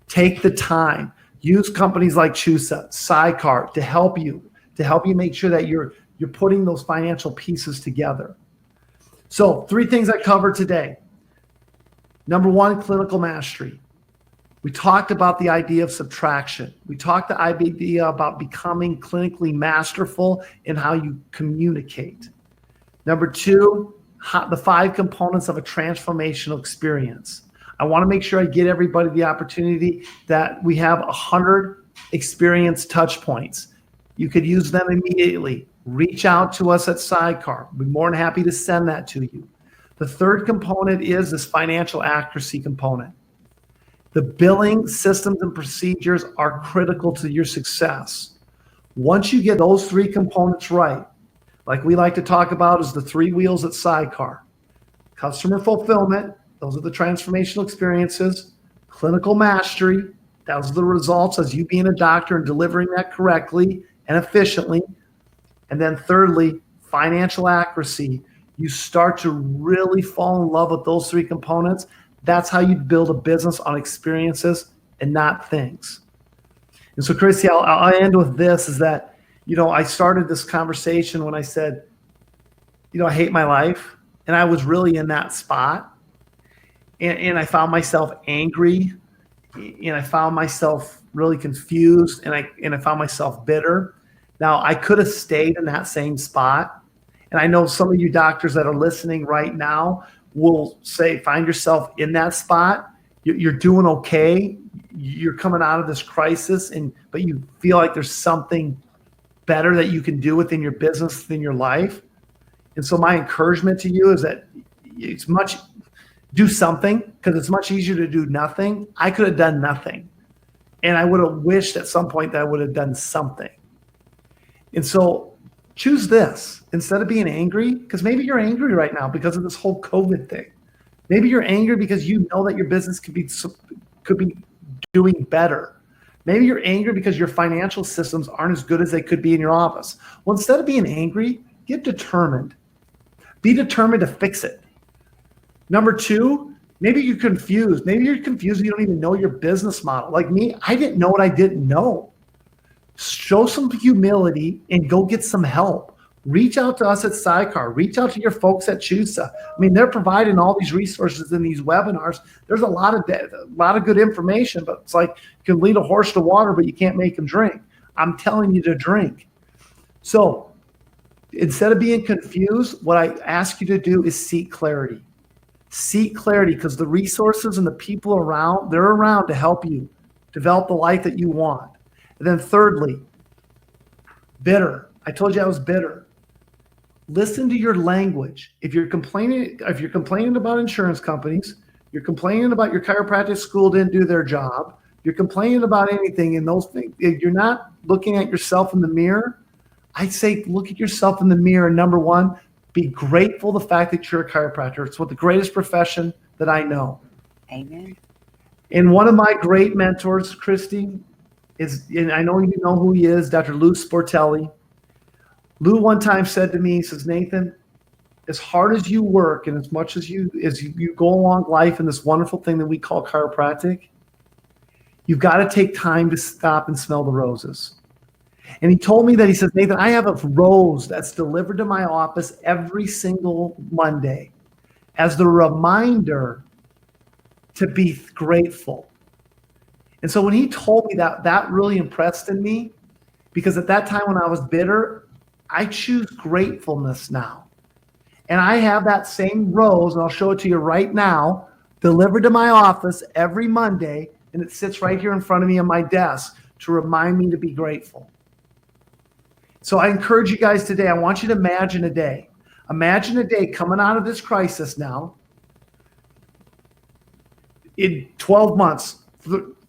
Take the time. Use companies like ChiroHealthUSA, Sidecar to help you make sure that you're putting those financial pieces together. So 3 things I covered today. Number 1, clinical mastery. We talked about the idea of subtraction. We talked the idea about becoming clinically masterful in how you communicate. Number 2, the 5 components of a transformational experience. I want to make sure I get everybody the opportunity that we have 100 experience touch points. You could use them immediately. Reach out to us at Sidecar. We're more than happy to send that to you. The 3rd component is this financial accuracy component. The billing systems and procedures are critical to your success. Once you get those 3 components right, like we like to talk about is the 3 wheels at Sidecar. Customer fulfillment, those are the transformational experiences. Clinical mastery, those are the results as you being a doctor and delivering that correctly and efficiently. And then thirdly, financial accuracy. You start to really fall in love with those 3 components. That's how you build a business on experiences and not things. And so, Chrissy, I'll end with this, is that, I started this conversation when I said, I hate my life. And I was really in that spot. And I found myself angry, and I found myself really confused, and I found myself bitter. Now, I could have stayed in that same spot. And I know some of you doctors that are listening right now will say, find yourself in that spot. You're doing okay. You're coming out of this crisis, but you feel like there's something better that you can do within your business, within your life. And so my encouragement to you is that do something, because it's much easier to do nothing. I could have done nothing. And I would have wished at some point that I would have done something. And so choose this instead of being angry, because maybe you're angry right now because of this whole COVID thing. Maybe you're angry because you know that your business could be doing better. Maybe you're angry because your financial systems aren't as good as they could be in your office. Well, instead of being angry, get determined. Be determined to fix it. Number 2, maybe you're confused. Maybe you're confused and you don't even know your business model. Like me, I didn't know what I didn't know. Show some humility and go get some help. Reach out to us at Sidecar. Reach out to your folks at ChiroHealthUSA. I mean, they're providing all these resources in these webinars. There's a lot of good information, but it's like you can lead a horse to water, but you can't make him drink. I'm telling you to drink. So instead of being confused, what I ask you to do is seek clarity. Seek clarity, because the resources and the people around, they're around to help you develop the life that you want. And then thirdly, bitter. I told you I was bitter. Listen to your language. If you're complaining about insurance companies, you're complaining about your chiropractic school didn't do their job, you're complaining about anything, and those things, if you're not looking at yourself in the mirror, I say look at yourself in the mirror. And number one, be grateful the fact that you're a chiropractor. It's what the greatest profession that I know. Amen. And one of my great mentors, Christy, and I know you know who he is, Dr. Lou Sportelli. Lou one time said to me, he says, Nathan, as hard as you work and as much as you go along life in this wonderful thing that we call chiropractic, you've got to take time to stop and smell the roses. And he told me that, he says, Nathan, I have a rose that's delivered to my office every single Monday as the reminder to be grateful. And so when he told me that, that really impressed in me, because at that time when I was bitter, I choose gratefulness now. And I have that same rose, and I'll show it to you right now, delivered to my office every Monday, and it sits right here in front of me on my desk to remind me to be grateful. So I encourage you guys today, I want you to imagine a day. Imagine a day coming out of this crisis now, in 12 months,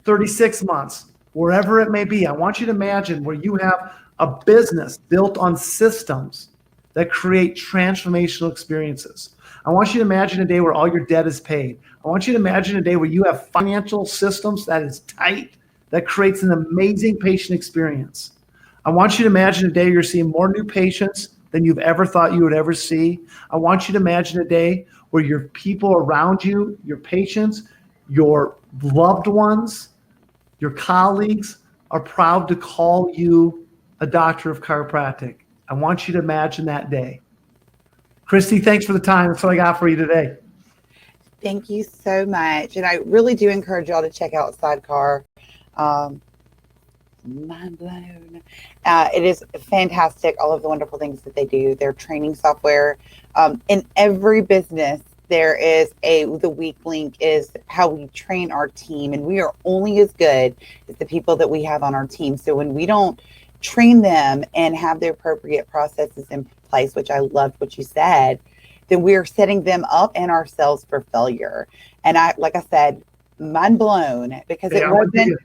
36 months, wherever it may be. I want you to imagine where you have a business built on systems that create transformational experiences. I want you to imagine a day where all your debt is paid. I want you to imagine a day where you have financial systems that is tight, that creates an amazing patient experience. I want you to imagine a day you're seeing more new patients than you've ever thought you would ever see. I want you to imagine a day where your people around you, your patients, your loved ones, your colleagues are proud to call you a doctor of chiropractic. I want you to imagine that day. Christy, thanks for the time. That's what I got for you today. Thank you so much. And I really do encourage y'all to check out Sidecar. Mind blown. It is fantastic. All of the wonderful things that they do. Their training software. In every business, there is the weak link is how we train our team. And we are only as good as the people that we have on our team. So when we don't train them and have the appropriate processes in place, which I loved what you said, then we are setting them up and ourselves for failure. And like I said, mind blown, because it wasn't.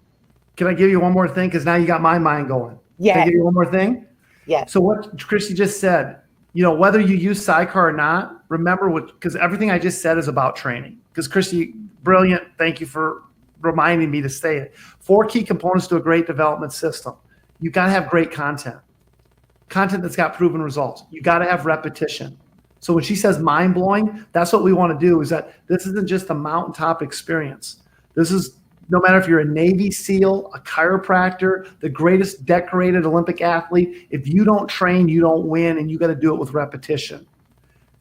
Can I give you one more thing? Because now you got my mind going. Yeah. Can I give you one more thing? Yes. So what Christy just said, whether you use Sidecar or not, remember because everything I just said is about training. Because Christy, brilliant. Thank you for reminding me to say it. 4 key components to a great development system. You got to have great content that's got proven results. You got to have repetition. So when she says mind blowing, that's what we want to do, is that this isn't just a mountaintop experience. This is, no matter if you're a Navy SEAL, a chiropractor, the greatest decorated Olympic athlete, if you don't train, you don't win, and you got to do it with repetition.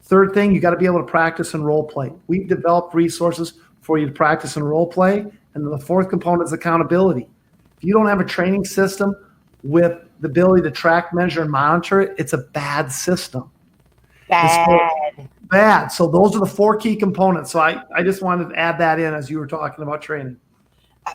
Third thing, you got to be able to practice and role play. We've developed resources for you to practice and role play. And then the fourth component is accountability. If you don't have a training system with the ability to track, measure, and monitor it, it's a bad system. Bad. So those are the 4 key components. So I just wanted to add that in as you were talking about training.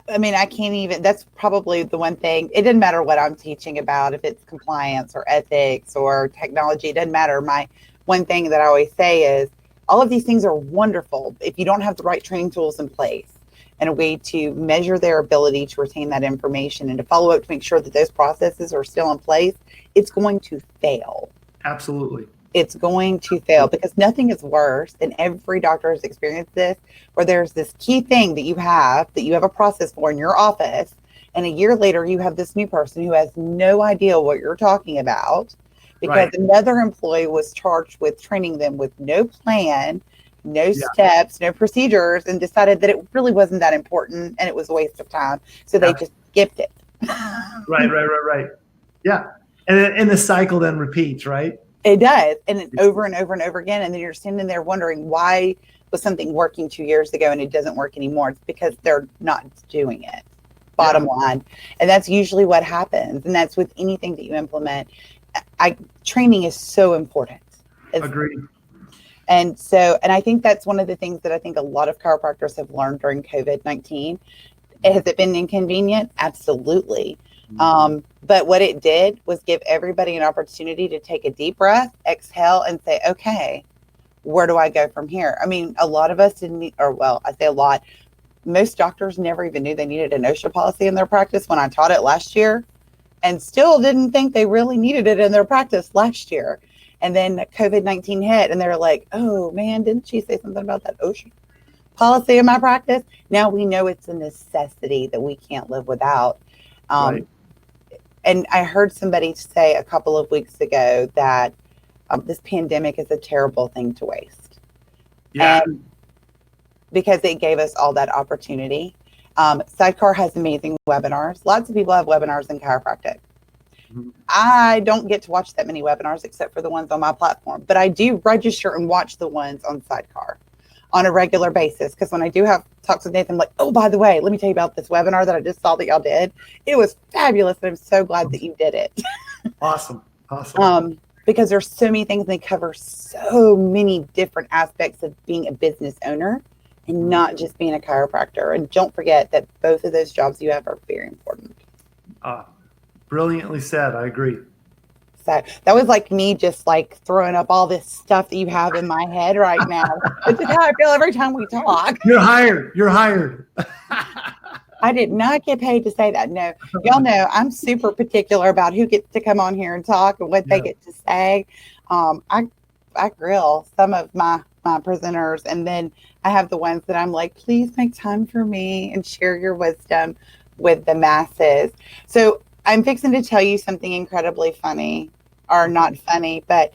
I mean, I can't even, that's probably the one thing. It doesn't matter what I'm teaching about, if it's compliance or ethics or technology, it doesn't matter. My one thing that I always say is all of these things are wonderful. If you don't have the right training tools in place and a way to measure their ability to retain that information and to follow up to make sure that those processes are still in place, it's going to fail. Absolutely. It's going to fail, because nothing is worse, and every doctor has experienced this, where there's this key thing that you have a process for in your office, and a year later you have this new person who has no idea what you're talking about, because another employee was charged with training them with no plan, no steps, no procedures, and decided that it really wasn't that important and it was a waste of time. So they just skipped it. Right. Yeah. And the cycle then repeats, right? It does. And it's over and over and over again. And then you're standing there wondering why was something working 2 years ago and it doesn't work anymore. It's because they're not doing it. Bottom line. And that's usually what happens. And that's with anything that you implement. Training is so important. Agreed. And so, and I think that's one of the things that I think a lot of chiropractors have learned during COVID-19. Has it been inconvenient? Absolutely. But what it did was give everybody an opportunity to take a deep breath, exhale, and say, okay, where do I go from here? I mean, a lot of us didn't, or well, I say a lot, most doctors never even knew they needed an OSHA policy in their practice when I taught it last year, and still didn't think they really needed it in their practice last year. And then COVID-19 hit, and they're like, oh man, didn't she say something about that OSHA policy in my practice? Now we know it's a necessity that we can't live without. Right. And I heard somebody say a couple of weeks ago that this pandemic is a terrible thing to waste. Yeah. And because it gave us all that opportunity. Sidecar has amazing webinars. Lots of people have webinars in chiropractic. I don't get to watch that many webinars except for the ones on my platform, but I do register and watch the ones on Sidecar on a regular basis. Because when I do have talks with Nathan, I'm like, oh, by the way, let me tell you about this webinar that I just saw that y'all did. It was fabulous. And I'm so glad that you did it. Awesome. Because there's so many things, and they cover so many different aspects of being a business owner and not just being a chiropractor. And don't forget that both of those jobs you have are very important. Brilliantly said. I agree. So that was like me just like throwing up all this stuff that you have in my head right now. It's just how I feel every time we talk. You're hired. I did not get paid to say that. No, y'all know I'm super particular about who gets to come on here and talk and what they get to say. I grill some of my presenters, and then I have the ones that I'm like, please make time for me and share your wisdom with the masses. So I'm fixing to tell you something incredibly funny, or not funny, but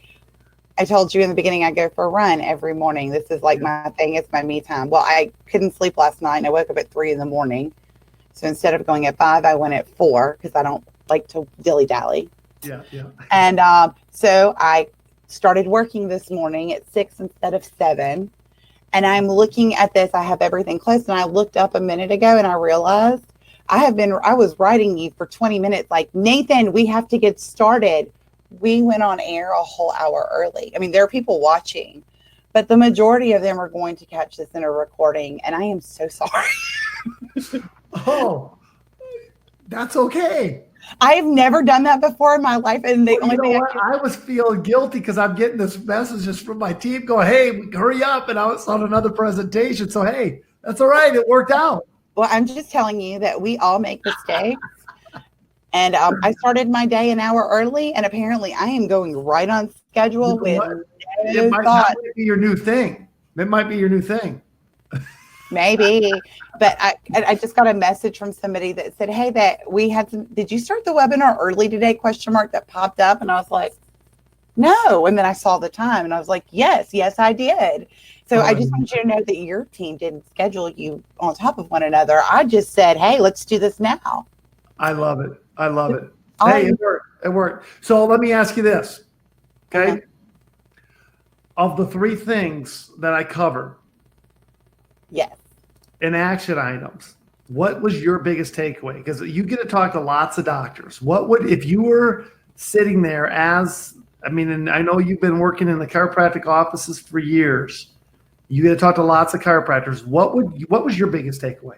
I told you in the beginning, I go for a run every morning. This is like my thing. It's my me time. Well, I couldn't sleep last night and I woke up at 3 a.m. So instead of going at 5, I went at 4 because I don't like to dilly dally. Yeah. And so I started working this morning at 6 instead of 7. And I'm looking at this. I have everything closed. And I looked up a minute ago and I realized I was writing you for 20 minutes. Like, Nathan, we have to get started. We went on air a whole hour early. I mean, there are people watching, but the majority of them are going to catch this in a recording. And I am so sorry. Oh, that's okay. I've never done that before in my life. And the only thing I was feeling guilty because I'm getting this messages from my team going, hey, hurry up. And I was on another presentation. So, hey, that's all right. It worked out. Well, I'm just telling you that we all make mistakes. And I started my day an hour early, and apparently I am going right on schedule with no thought. That might be your new thing. It might be your new thing. Maybe. But I just got a message from somebody that said, hey, that we had some, did you start the webinar early today? ? That popped up. And I was like, no. And then I saw the time and I was like, yes, I did. So I just want you to know that your team didn't schedule you on top of one another. I just said, hey, let's do this now. I love it. Hey, it worked. So let me ask you this. Okay. Of the 3 things that I covered. Yes. In action items, what was your biggest takeaway? Because you get to talk to lots of doctors. What would, if you were sitting there and I know you've been working in the chiropractic offices for years. You get to talk to lots of chiropractors. What was your biggest takeaway?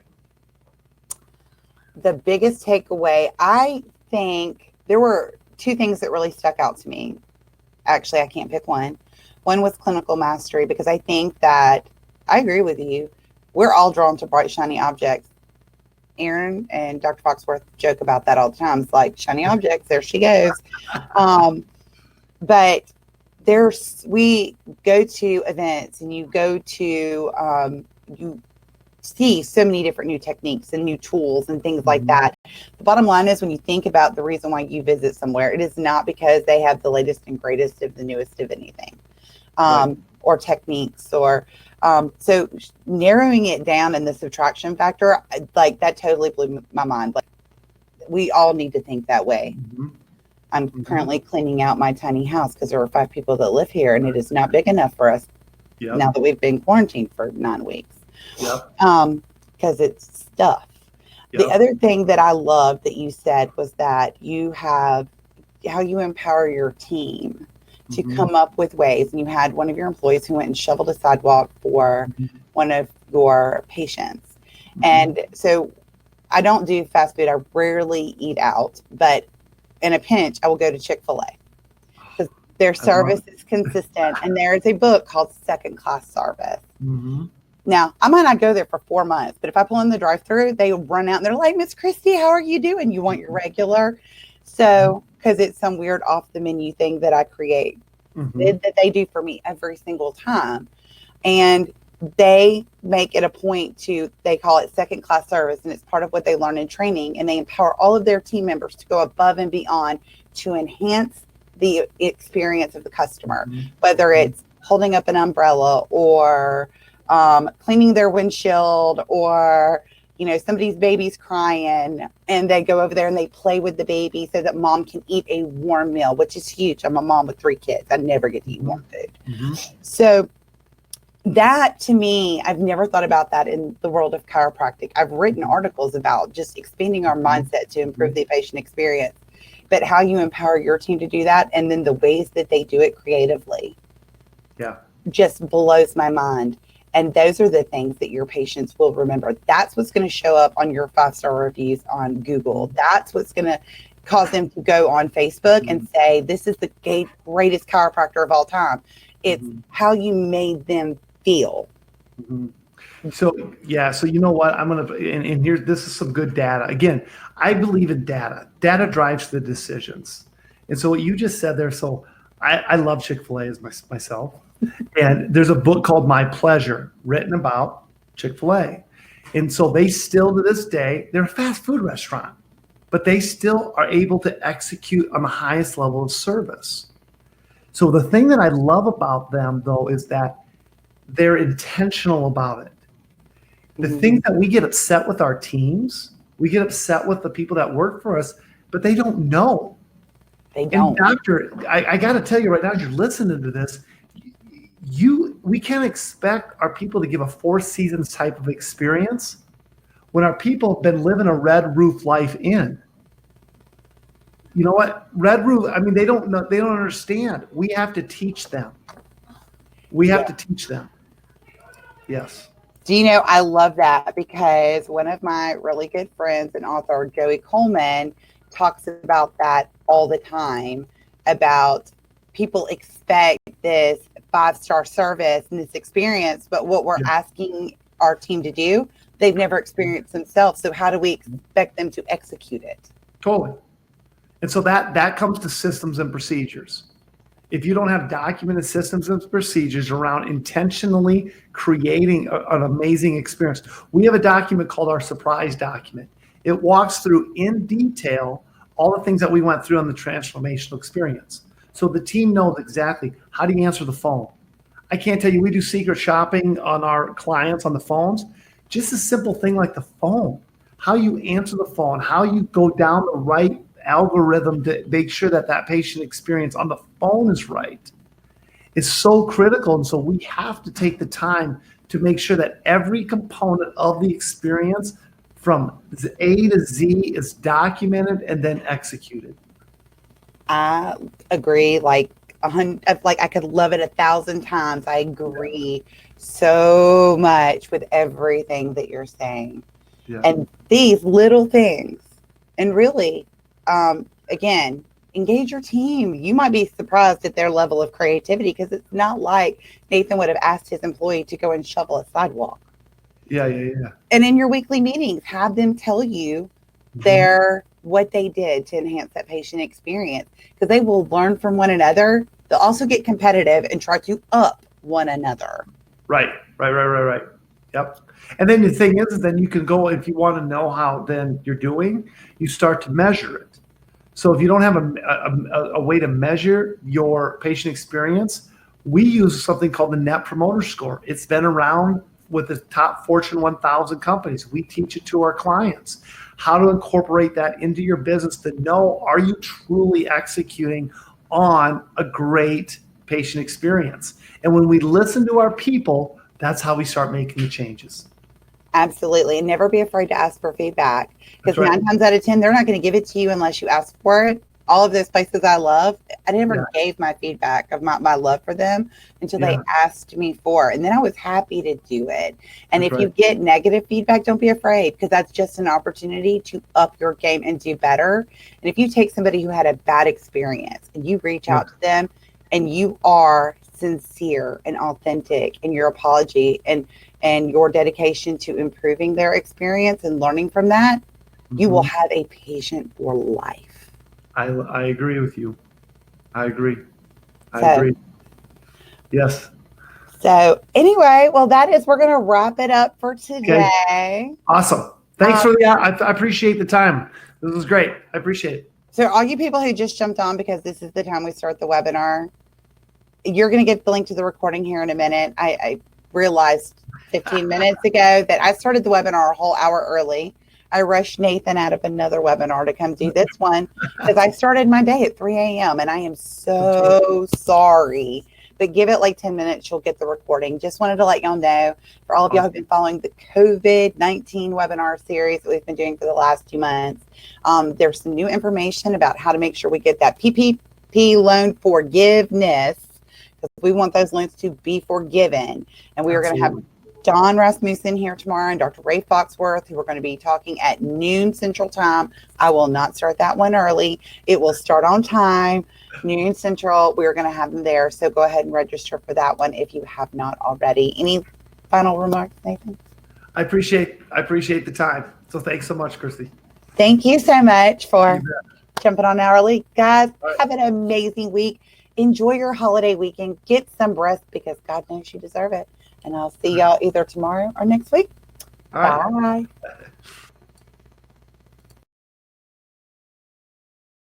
The biggest takeaway, I think there were 2 things that really stuck out to me. Actually, I can't pick one. One was clinical mastery, because I think that I agree with you. We're all drawn to bright, shiny objects. Aaron and Dr. Foxworth joke about that all the time. It's like, shiny objects, there she goes. But we go to events and you go to, you see so many different new techniques and new tools and things like that. The bottom line is, when you think about the reason why you visit somewhere, it is not because they have the latest and greatest of the newest of anything, or techniques, or so narrowing it down in the subtraction factor, like that totally blew my mind. Like, we all need to think that way. I'm currently cleaning out my tiny house because there are 5 people that live here, and it is not big enough for us now that we've been quarantined for 9 weeks. Because it's stuff. The other thing that I love that you said was that you have how you empower your team to come up with ways. And you had one of your employees who went and shoveled a sidewalk for one of your patients. And so I don't do fast food. I rarely eat out, but in a pinch, I will go to Chick-fil-A because their service is consistent. And there is a book called Second Class Service. Now, I might not go there for 4 months, but if I pull in the drive-through, they run out and they're like, Miss Christy, how are you doing? You want your regular? So, because it's some weird off the menu thing that I create that they do for me every single time. And they make it a point to, they call it second class service, and it's part of what they learn in training. And they empower all of their team members to go above and beyond to enhance the experience of the customer, whether it's holding up an umbrella or cleaning their windshield, or somebody's baby's crying and they go over there and they play with the baby so that mom can eat a warm meal, which is huge. I'm a mom with 3 kids. I never get to eat warm food. So that, to me, I've never thought about that in the world of chiropractic. I've written articles about just expanding our mindset to improve the patient experience, but how you empower your team to do that, and then the ways that they do it creatively, just blows my mind. And those are the things that your patients will remember. That's what's going to show up on your 5-star reviews on Google. That's what's going to cause them to go on Facebook and say, this is the greatest chiropractor of all time. It's how you made them feel. So you know what? I'm going to, and here, this is some good data. Again, I believe in data. Data drives the decisions. And so what you just said there, so I love Chick-fil-A as myself. And there's a book called My Pleasure written about Chick-fil-A. And so they still, to this day, they're a fast food restaurant, but they still are able to execute on the highest level of service. So the thing that I love about them, though, is that they're intentional about it. The things that we get upset with our teams, we get upset with the people that work for us, but they don't know. They don't. And doctor, I got to tell you right now, as you're listening to this, we can't expect our people to give a 4 seasons type of experience when our people have been living a red roof life in. You know what? Red roof, I mean, they don't know, they don't understand. We have to teach them. We have to teach them. Yes. Do you know, I love that, because one of my really good friends and author, Joey Coleman, talks about that all the time, about people expect this 5-star service and this experience, but what we're asking our team to do, they've never experienced themselves. So how do we expect them to execute it? Totally. And so that comes to systems and procedures. If you don't have documented systems and procedures around intentionally creating an amazing experience, we have a document called our surprise document. It walks through in detail all the things that we went through on the transformational experience. So the team knows exactly, how do you answer the phone? I can't tell you, we do secret shopping on our clients on the phones. Just a simple thing like the phone, how you answer the phone, how you go down the right algorithm to make sure that patient experience on the phone is right. It's so critical. And so we have to take the time to make sure that every component of the experience from A to Z is documented and then executed. I agree. Like I could love it 1,000 times. I agree so much with everything that you're saying. And these little things, and really, again, engage your team. You might be surprised at their level of creativity, because it's not like Nathan would have asked his employee to go and shovel a sidewalk. And in your weekly meetings, have them tell you what they did to enhance that patient experience, because they will learn from one another. They'll also get competitive and try to up one another. Right. Yep. And then the thing is then you can go, if you want to know how then you're doing, you start to measure it. So if you don't have a way to measure your patient experience, we use something called the Net Promoter Score. It's been around with the top Fortune 1000 companies. We teach it to our clients. how to incorporate that into your business to know, are you truly executing on a great patient experience? And when we listen to our people, that's how we start making the changes. Absolutely. And never be afraid to ask for feedback, because That's right. 9 times out of 10, they're not going to give it to you unless you ask for it. All of those places I love, I never gave my feedback of my love for them until they asked me for it. And then I was happy to do it. And That's if you get negative feedback, don't be afraid, because that's just an opportunity to up your game and do better. And if you take somebody who had a bad experience and you reach out to them and you are sincere and authentic in your apology and your dedication to improving their experience and learning from that, you will have a patient for life. I agree with you. I agree. I agree. Yes. So anyway, well, we're going to wrap it up for today. Okay. Awesome. Thanks for I appreciate the time. This was great. I appreciate it. So all you people who just jumped on because this is the time we start the webinar, you're going to get the link to the recording here in a minute. I realized 15 minutes ago that I started the webinar a whole hour early. I rushed Nathan out of another webinar to come do this one because I started my day at 3 a.m. and I am so sorry. But give it like 10 minutes, you'll get the recording. Just wanted to let y'all know, for all of y'all who've been following the COVID-19 webinar series that we've been doing for the last 2 months, there's some new information about how to make sure we get that PPP loan forgiveness, because we want those loans to be forgiven. And we are going to have Don Rasmussen here tomorrow and Dr. Ray Foxworth, who are going to be talking at noon Central Time. I will not start that one early. It will start on time, noon Central. We're going to have them there. So go ahead and register for that one if you have not already. Any final remarks, Nathan? I appreciate the time. So thanks so much, Christy. Thank you so much for jumping on our league. Guys, have an amazing week. Enjoy your holiday weekend. Get some rest because God knows you deserve it. And I'll see y'all either tomorrow or next week. Bye.